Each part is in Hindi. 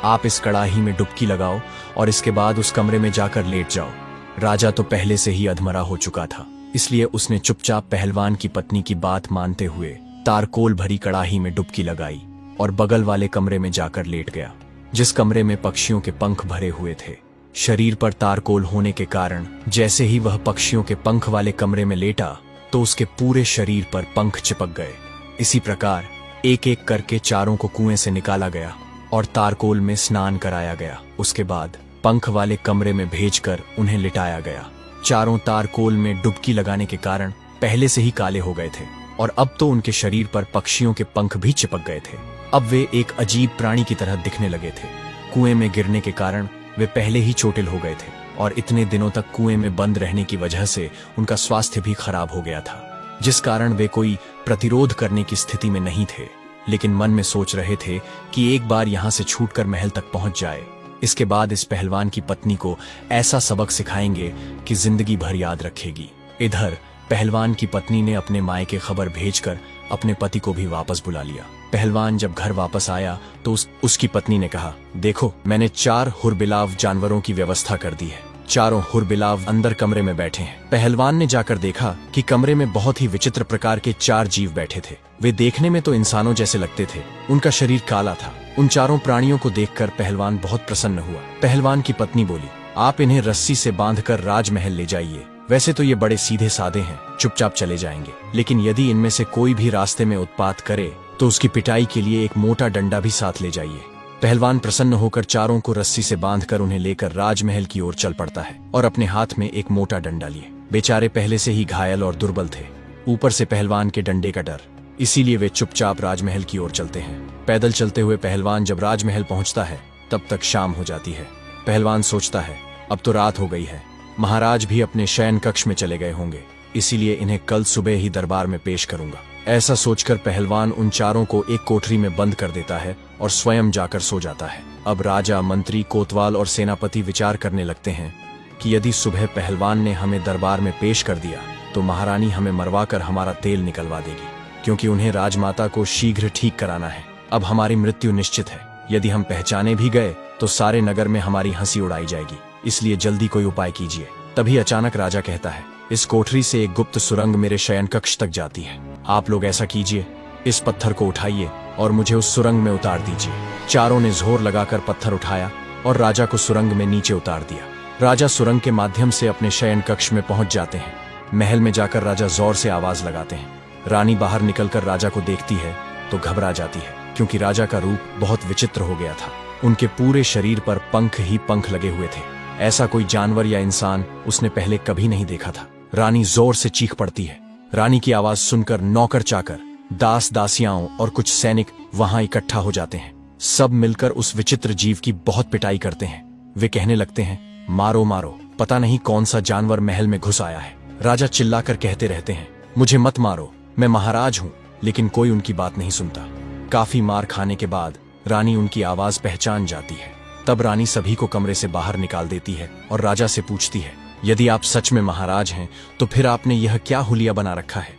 आप इस कड़ाही में डुबकी लगाओ और इसके बाद उस कमरे में जाकर लेट जाओ। राजा तो पहले से ही अधमरा हो चुका था, इसलिए उसने चुपचाप पहलवान की पत्नी की बात मानते हुए तारकोल भरी कड़ाही में डुबकी लगाई और बगल वाले कमरे में जाकर लेट गया, जिस कमरे में पक्षियों के पंख भरे हुए थे। शरीर पर तारकोल होने के कारण जैसे ही वह पक्षियों के पंख वाले कमरे में लेटा तो उसके पूरे शरीर पर पंख चिपक गए। इसी प्रकार एक एक करके चारों को कुएं से निकाला गया और तारकोल में स्नान कराया गया। उसके बाद पंख वाले कमरे में भेजकर उन्हें लिटाया गया। चारों तारकोल में डुबकी लगाने के कारण पहले से ही काले हो गए थे और अब तो उनके शरीर पर पक्षियों के पंख भी चिपक गए थे। अब वे एक अजीब प्राणी की तरह दिखने लगे थे। कुएं में गिरने के कारण वे पहले ही चोटिल हो गए थे और इतने दिनों तक कुएं में बंद रहने की वजह से उनका स्वास्थ्य भी खराब हो गया था, जिस कारण वे कोई प्रतिरोध करने की स्थिति में नहीं थे। लेकिन मन में सोच रहे थे कि एक बार यहां से छूटकर महल तक पहुंच जाए। इसके बाद इस पहलवान की पत्नी को ऐसा सबक सिखाएंगे कि जिंदगी भर याद रखेगी। इधर पहलवान की पत्नी ने अपने मायके खबर भेजकर अपने पति को भी वापस बुला लिया। पहलवान जब घर वापस आया तो उसकी पत्नी ने कहा, देखो मैंने 4 हुरबिलाव जानवरों की व्यवस्था कर दी है। चारों हुरबिलाव अंदर कमरे में बैठे हैं। पहलवान ने जाकर देखा कि कमरे में बहुत ही विचित्र प्रकार के 4 जीव बैठे थे। वे देखने में तो इंसानों जैसे लगते थे। उनका शरीर काला था। उन चारों प्राणियों को देखकर पहलवान बहुत प्रसन्न हुआ। पहलवान की पत्नी बोली, आप इन्हें रस्सी से बांधकर राजमहल ले जाइए। वैसे तो ये बड़े सीधे साधे हैं, चुपचाप चले जाएंगे, लेकिन यदि इनमें से कोई भी रास्ते में उत्पात करे तो उसकी पिटाई के लिए एक मोटा डंडा भी साथ ले जाइए। पहलवान प्रसन्न होकर चारों को रस्सी से बांधकर उन्हें लेकर राजमहल की ओर चल पड़ता है और अपने हाथ में एक मोटा डंडा लिए। बेचारे पहले से ही घायल और दुर्बल थे, ऊपर से पहलवान के डंडे का डर, इसीलिए वे चुपचाप राजमहल की ओर चलते हैं। पैदल चलते हुए पहलवान जब राजमहल पहुंचता है तब तक शाम हो जाती है। पहलवान सोचता है, अब तो रात हो गई है, महाराज भी अपने शयन कक्ष में चले गए होंगे, इसीलिए इन्हें कल सुबह ही दरबार में पेश करूंगा। ऐसा सोचकर पहलवान उन चारों को एक कोठरी में बंद कर देता है और स्वयं जाकर सो जाता है। अब राजा, मंत्री, कोतवाल और सेनापति विचार करने लगते हैं कि यदि सुबह पहलवान ने हमें दरबार में पेश कर दिया तो महारानी हमें मरवाकर हमारा तेल निकलवा देगी, क्योंकि उन्हें राजमाता को शीघ्र ठीक कराना है। अब हमारी मृत्यु निश्चित है। यदि हम पहचाने भी गए तो सारे नगर में हमारी हंसी उड़ाई जाएगी, इसलिए जल्दी कोई उपाय कीजिए। तभी अचानक राजा कहता है, इस कोठरी से एक गुप्त सुरंग मेरे शयन कक्ष तक जाती है। आप लोग ऐसा कीजिए, इस पत्थर को उठाइए और मुझे उस सुरंग में उतार दीजिए। चारों ने जोर लगाकर पत्थर उठाया और राजा को सुरंग में नीचे उतार दिया। राजा सुरंग के माध्यम से अपने शयन कक्ष में पहुंच जाते हैं। महल में जाकर राजा जोर से आवाज लगाते हैं। रानी बाहर निकलकर राजा को देखती है तो घबरा जाती है, क्योंकि राजा का रूप बहुत विचित्र हो गया था। उनके पूरे शरीर पर पंख ही पंख लगे हुए थे। ऐसा कोई जानवर या इंसान उसने पहले कभी नहीं देखा था। रानी जोर से चीख पड़ती है। रानी की आवाज सुनकर नौकर चाकर, दास दासियाओं और कुछ सैनिक वहां इकट्ठा हो जाते हैं। सब मिलकर उस विचित्र जीव की बहुत पिटाई करते हैं। वे कहने लगते हैं, मारो मारो, पता नहीं कौन सा जानवर महल में घुस आया है। राजा चिल्लाकर कहते रहते हैं, मुझे मत मारो, मैं महाराज हूं, लेकिन कोई उनकी बात नहीं सुनता। काफी मार खाने के बाद रानी उनकी आवाज पहचान जाती है। तब रानी सभी को कमरे से बाहर निकाल देती है और राजा से पूछती है, यदि आप सच में महाराज हैं तो फिर आपने यह क्या हुलिया बना रखा है?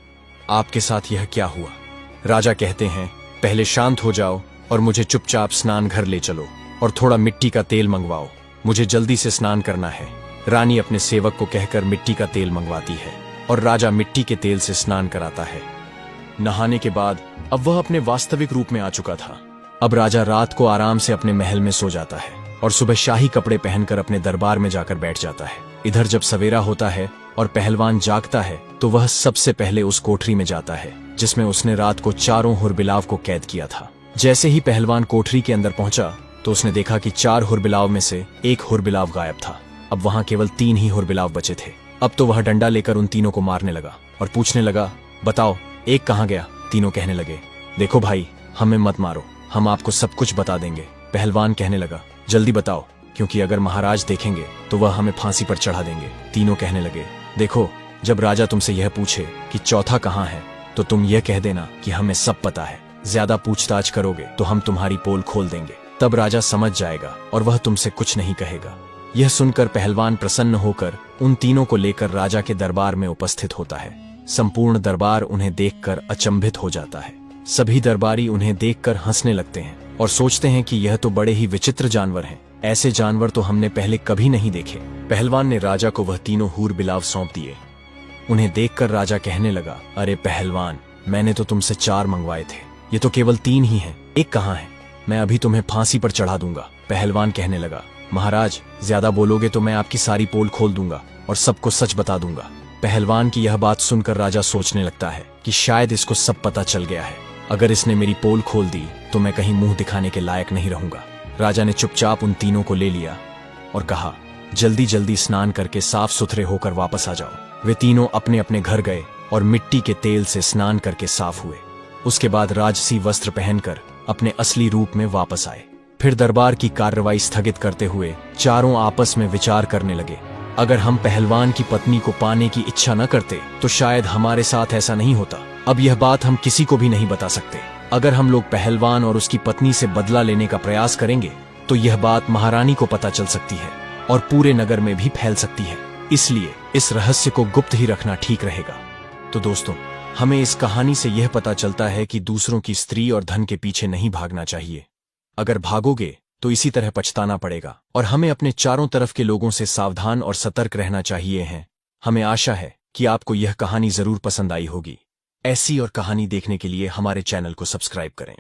आपके साथ यह क्या हुआ? राजा कहते हैं, पहले शांत हो जाओ और मुझे चुपचाप स्नान घर ले चलो और थोड़ा मिट्टी का तेल मंगवाओ, मुझे जल्दी से स्नान करना है। रानी अपने सेवक को कहकर मिट्टी का तेल मंगवाती है और राजा मिट्टी के तेल से स्नान कराता है। नहाने के बाद अब वह अपने वास्तविक रूप में आ चुका था। अब राजा रात को आराम से अपने महल में सो जाता है और सुबह शाही कपड़े पहनकर अपने दरबार में जाकर बैठ जाता है। इधर जब सवेरा होता है और पहलवान जागता है तो वह सबसे पहले उस कोठरी में जाता है जिसमें उसने रात को चारों हुरबिलाव को कैद किया था। जैसे ही पहलवान कोठरी के अंदर पहुंचा तो उसने देखा कि 4 हुरबिलाव में से एक हुरबिलाव गायब था। अब वहां केवल 3 ही हुरबिलाव बचे थे। अब तो वह डंडा लेकर उन तीनों को मारने लगा और पूछने लगा, बताओ एक कहाँ गया? तीनों कहने लगे, देखो भाई, हमें मत मारो, हम आपको सब कुछ बता देंगे। पहलवान कहने लगा, जल्दी बताओ, क्योंकि अगर महाराज देखेंगे तो वह हमें फांसी पर चढ़ा देंगे। तीनों कहने लगे, देखो, जब राजा तुमसे यह पूछे कि चौथा कहाँ है तो तुम यह कह देना कि हमें सब पता है। ज्यादा पूछताछ करोगे तो हम तुम्हारी पोल खोल देंगे, तब राजा समझ जाएगा और वह तुमसे कुछ नहीं कहेगा। यह सुनकर पहलवान प्रसन्न होकर उन तीनों को लेकर राजा के दरबार में उपस्थित होता है। संपूर्ण दरबार उन्हें देखकर अचंभित हो जाता है। सभी दरबारी उन्हें देखकर हंसने लगते हैं और सोचते हैं कि यह तो बड़े ही विचित्र जानवर हैं। ऐसे जानवर तो हमने पहले कभी नहीं देखे। पहलवान ने राजा को वह तीनों हूर बिलाव सौंप दिए। उन्हें देखकर राजा कहने लगा, अरे पहलवान, मैंने तो तुमसे 4 मंगवाए थे, ये तो केवल 3 ही हैं। एक कहाँ है? मैं अभी तुम्हें फांसी पर चढ़ा दूंगा। पहलवान कहने लगा, महाराज, ज्यादा बोलोगे तो मैं आपकी सारी पोल खोल दूंगा और सबको सच बता दूंगा। पहलवान की यह बात सुनकर राजा सोचने लगता है कि शायद इसको सब पता चल गया है। अगर इसने मेरी पोल खोल दी तो मैं कहीं मुंह दिखाने के लायक नहीं रहूंगा। राजा ने चुपचाप उन तीनों को ले लिया और कहा, जल्दी जल्दी स्नान करके साफ सुथरे होकर वापस आ जाओ। वे तीनों अपने अपने घर गए और मिट्टी के तेल से स्नान करके साफ हुए। उसके बाद राजसी वस्त्र पहनकर अपने असली रूप में वापस आए। फिर दरबार की कार्रवाई स्थगित करते हुए चारों आपस में विचार करने लगे, अगर हम पहलवान की पत्नी को पाने की इच्छा न करते तो शायद हमारे साथ ऐसा नहीं होता। अब यह बात हम किसी को भी नहीं बता सकते। अगर हम लोग पहलवान और उसकी पत्नी से बदला लेने का प्रयास करेंगे तो यह बात महारानी को पता चल सकती है और पूरे नगर में भी फैल सकती है। इसलिए इस रहस्य को गुप्त ही रखना ठीक रहेगा। तो दोस्तों, हमें इस कहानी से यह पता चलता है कि दूसरों की स्त्री और धन के पीछे नहीं भागना चाहिए। अगर भागोगे तो इसी तरह पछताना पड़ेगा और हमें अपने चारों तरफ के लोगों से सावधान और सतर्क रहना चाहिए है। हमें आशा है कि आपको यह कहानी जरूर पसंद आई होगी। ऐसी और कहानी देखने के लिए हमारे चैनल को सब्सक्राइब करें।